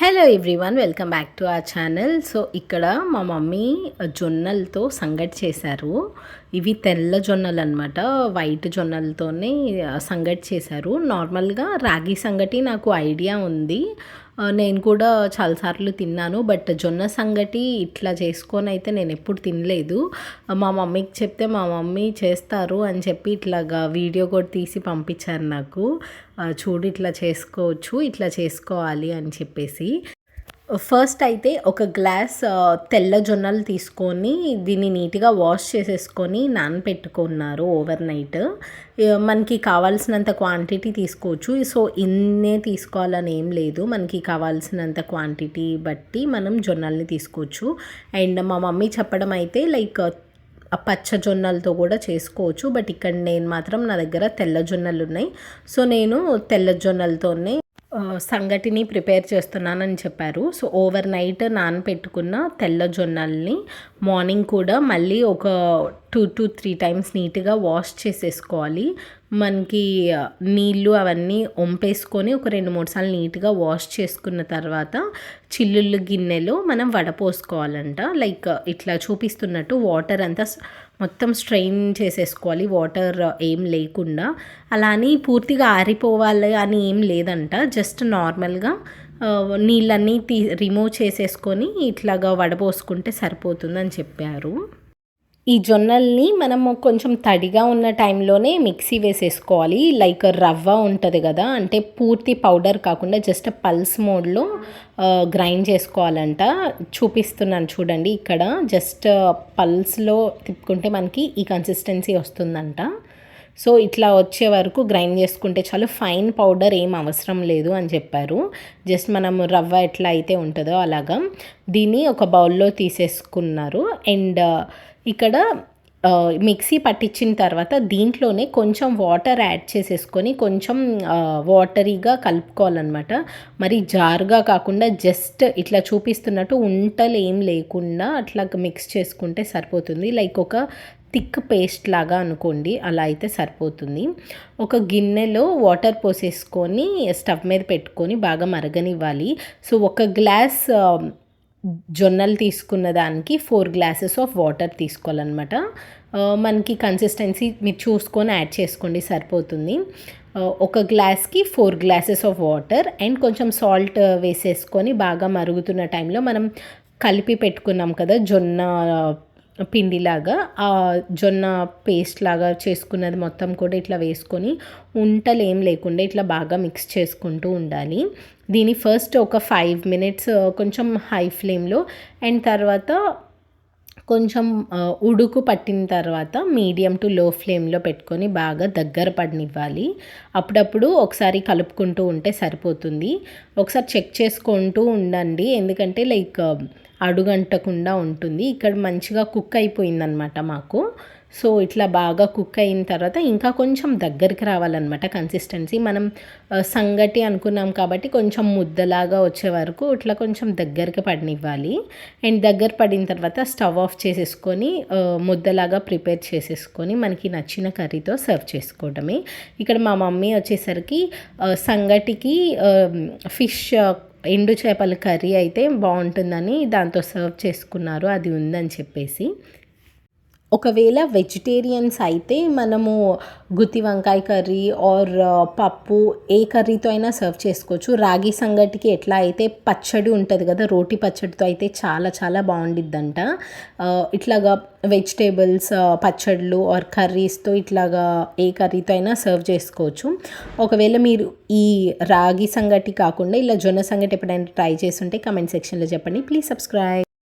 Hello everyone, welcome back to our channel. So ఇక్కడ మా mummy జొన్నలతో సంగటి చేశారు. ఇవి తెల్ల జొన్నలు అనమాట. వైట్ జొన్నలతోనే సంగటి చేశారు. నార్మల్గా రాగి సంగటి నాకు ఐడియా ఉంది, నేను కూడా చాలాసార్లు తిన్నాను. బట్ జొన్న సంగటి ఇట్లా చేసుకొని అయితే నేను ఎప్పుడు తినలేదు. మా మమ్మీకి చెప్తే మా మమ్మీ చేస్తారు అని చెప్పి ఇట్లాగా వీడియో కూడా తీసి పంపించారు నాకు. చూడు ఇట్లా చేసుకోవచ్చు, ఇట్లా చేసుకోవాలి అని చెప్పేసి. ఫస్ట్ అయితే ఒక గ్లాస్ తెల్ల జొన్నలు తీసుకొని దీన్ని నీట్గా వాష్ చేసేసుకొని నానబెట్టుకున్నారు ఓవర్ నైట్. మనకి కావాల్సినంత క్వాంటిటీ తీసుకోవచ్చు. సో ఇన్నే తీసుకోవాలని ఏం లేదు, మనకి కావాల్సినంత క్వాంటిటీ బట్టి మనం జొన్నల్ని తీసుకోవచ్చు. అండ్ మా మమ్మీ చెప్పడం అయితే లైక్ పచ్చ జొన్నలతో కూడా చేసుకోవచ్చు. బట్ ఇక్కడ నేను మాత్రం నా దగ్గర తెల్ల జొన్నలు ఉన్నాయి, సో నేను తెల్ల జొన్నలతోనే సంగటిని ప్రిపేర్ చేస్తున్నానని చెప్పారు. సో ఓవర్ నైట్ నానపెట్టుకున్న తెల్ల జొన్నల్ని మార్నింగ్ కూడా మళ్ళీ ఒక 2 to 3 టైమ్స్ నీట్గా వాష్ చేసేసుకోవాలి. మనకి నీళ్ళు అవన్నీ వంపేసుకొని ఒక 2-3 సార్లు నీట్గా వాష్ చేసుకున్న తర్వాత చిల్లుళ్ళు గిన్నెలో మనం వడపోసుకోవాలంట. లైక్ ఇట్లా చూపిస్తున్నట్టు వాటర్ అంతా మొత్తం స్ట్రెయిన్ చేసేసుకోవాలి, వాటర్ ఏం లేకుండా. అలా అని పూర్తిగా ఆరిపోవాలి అని ఏం లేదంట, జస్ట్ నార్మల్గా నీళ్ళన్నీ రిమూవ్ చేసేసుకొని ఇట్లాగా వడపోసుకుంటే సరిపోతుందని చెప్పారు. ఈ జొన్నల్ని మనము కొంచెం తడిగా ఉన్న టైంలోనే మిక్సీ వేసేసుకోవాలి. లైక్ రవ్వ ఉంటుంది కదా, అంటే పూర్తి పౌడర్ కాకుండా జస్ట్ పల్స్ మోడ్లో గ్రైండ్ చేసుకోవాలంట. చూపిస్తున్నాను చూడండి, ఇక్కడ జస్ట్ పల్స్లో తిప్పుకుంటే మనకి ఈ కన్సిస్టెన్సీ వస్తుందంట. సో ఇట్లా వచ్చే వరకు గ్రైండ్ చేసుకుంటే చాలు, ఫైన్ పౌడర్ ఏం అవసరం లేదు అని చెప్పారు. జస్ట్ మనం రవ్వ ఎట్లా అయితే ఉంటుందో అలాగా. దీన్ని ఒక బౌల్లో తీసేసుకున్నారు. అండ్ ఇక్కడ మిక్సీ పట్టించిన తర్వాత దీంట్లోనే కొంచెం వాటర్ యాడ్ చేసేసుకొని కొంచెం వాటరీగా కలుపుకోవాలన్నమాట. మరి జారుగా కాకుండా జస్ట్ ఇట్లా చూపిస్తున్నట్టు ఉంటలు ఏం లేకుండా అట్లా మిక్స్ చేసుకుంటే సరిపోతుంది. లైక్ ఒక థిక్ పేస్ట్ లాగా అనుకోండి, అలా అయితే సరిపోతుంది. ఒక గిన్నెలో వాటర్ పోసేసుకొని స్టవ్ మీద పెట్టుకొని బాగా మరగనివ్వాలి. సో ఒక గ్లాస్ జొన్నలు తీసుకున్న దానికి 4 గ్లాసెస్ ఆఫ్ వాటర్ తీసుకోవాలన్నమాట. మనకి కన్సిస్టెన్సీ మీరు చూసుకొని యాడ్ చేసుకోండి, సరిపోతుంది. ఒక గ్లాస్కి 4 గ్లాసెస్ ఆఫ్ వాటర్ అండ్ కొంచెం సాల్ట్ వేసేసుకొని బాగా మరుగుతున్న టైంలో మనం కలిపి పెట్టుకున్నాం కదా జొన్న పిండిలాగా, ఆ జొన్న పేస్ట్ లాగా చేసుకున్నది మొత్తం కూడా ఇట్లా వేసుకొని ఉంటలు ఏం లేకుండా ఇట్లా బాగా మిక్స్ చేసుకుంటూ ఉండాలి. దీని ఫస్ట్ ఒక 5 మినిట్స్ కొంచెం హై ఫ్లేమ్లో అండ్ తర్వాత కొంచెం ఉడుకు పట్టిన తర్వాత మీడియం టు లో ఫ్లేమ్లో పెట్టుకొని బాగా దగ్గర పడనివ్వాలి. అప్పుడప్పుడు ఒకసారి కలుపుకుంటూ ఉంటే సరిపోతుంది. ఒకసారి చెక్ చేసుకుంటూ ఉండండి, ఎందుకంటే లైక్ అడుగంటకుండా ఉంటుంది. ఇక్కడ మంచిగా కుక్ అయిపోయిందనమాట మాకు. సో ఇట్లా బాగా కుక్ అయిన తర్వాత ఇంకా కొంచెం దగ్గరికి రావాలన్నమాట కన్సిస్టెన్సీ. మనం సంగటి అనుకున్నాం కాబట్టి కొంచెం ముద్దలాగా వచ్చే వరకు ఇట్లా కొంచెం దగ్గరికి పడనివ్వాలి. అండ్ దగ్గర పడిన తర్వాత స్టవ్ ఆఫ్ చేసేసుకొని ముద్దలాగా ప్రిపేర్ చేసేసుకొని మనకి నచ్చిన కర్రీతో సర్వ్ చేసుకోవడమే. ఇక్కడ మా మమ్మీ వచ్చేసరికి సంగటికి ఫిష్ ఎండు చేపల కర్రీ అయితే బాగుంటుందని దాంతో సర్వ్ చేసుకున్నారు, అది ఉందని చెప్పేసి. ఒకవేళ వెజిటేరియన్స్ అయితే మనము గుత్తి వంకాయ కర్రీ ఆర్ పప్పు ఏ కర్రీతో అయినా సర్వ్ చేసుకోవచ్చు. రాగి సంగటికి ఎట్లా అయితే పచ్చడి ఉంటుంది కదా, రోటి పచ్చడితో అయితే చాలా చాలా బాగుండిద్దంట. ఇట్లాగా వెజిటేబుల్స్ పచ్చళ్ళు ఆర్ కర్రీస్తో ఇట్లాగా ఏ కర్రీతో అయినా సర్వ్ చేసుకోవచ్చు. ఒకవేళ మీరు ఈ రాగి సంగటి కాకుండా ఇలా జొన్న సంగటి ఎప్పుడైనా ట్రై చేస్తుంటే కమెంట్ సెక్షన్లో చెప్పండి. Please subscribe.